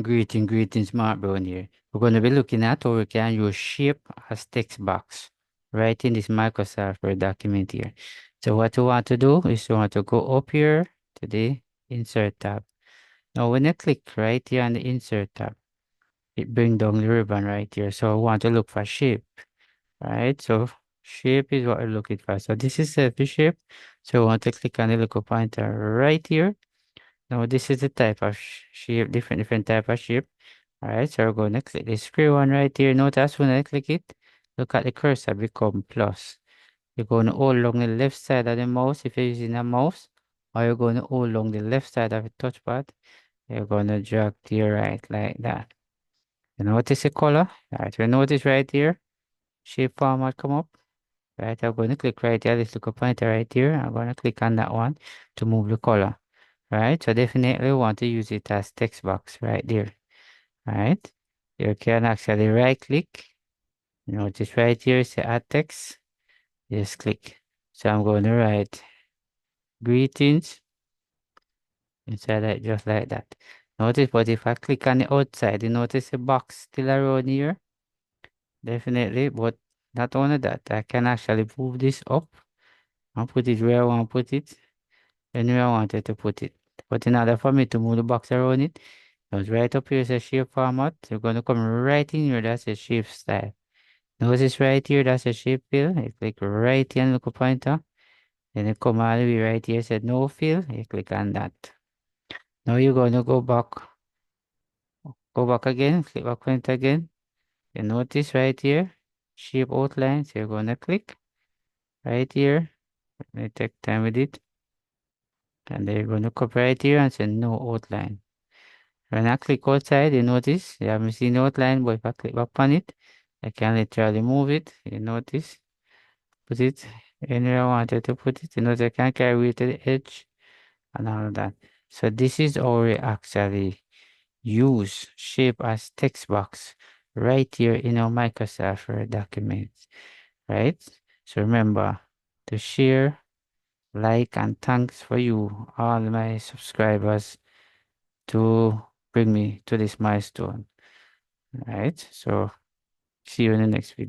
Greetings, Mark Brown here. We're going to be looking at how we can use shape as text box right in this Microsoft Word document here. So what you want to do is you want to go up here to the Insert tab. Now when you click right here on the Insert tab, it brings down the ribbon right here. So we want to look for shape, right? So shape is what we're looking for. So this is the shape. So we want to click on the little pointer right here. Now this is the type of shape, different type of shape. All right, so we're going to click the square one right here. Notice when I click it, look at the cursor become plus. You're going to hold along the left side of the mouse if you're using a mouse, or you're going to hold along the left side of the touchpad. You're going to drag to your right like that. You notice the color? All right, you notice right here, shape format come up. Right, I'm going to click right here, this little pointer right here. I'm going to click on that one to move the color. Right, so definitely want to use it as text box right there. Right, you can actually right click. Notice right here is the add text. Just click. So I'm going to write greetings inside it just like that. Notice, but if I click on the outside, you notice the box still around here. Definitely, but not only that, I can actually move this up and put it where I want to put it, anywhere I wanted to put it. But in order for me to move the box around it, goes right up here is a shape format. You're going to come right in here, that's a shape style. Notice right here, that's a shape fill. You click right here and look a pointer. Then you come all the way right here, said no fill. You click on that. Now you're going to go back again, click back pointer again. You notice right here, shape outline. So you're going to click right here. Let me take time with it. And then you're going to come right here and say no outline. When I click outside, you notice you haven't seen the outline, but if I click back on it, I can literally move it. You notice, put it anywhere I wanted to put it. You notice I can carry it to the edge and all of that. So this is how we actually use shape as text box right here in our Microsoft Word documents, right? So remember to share, like, and thanks for you, all my subscribers, to bring me to this milestone, right? So see you in the next video.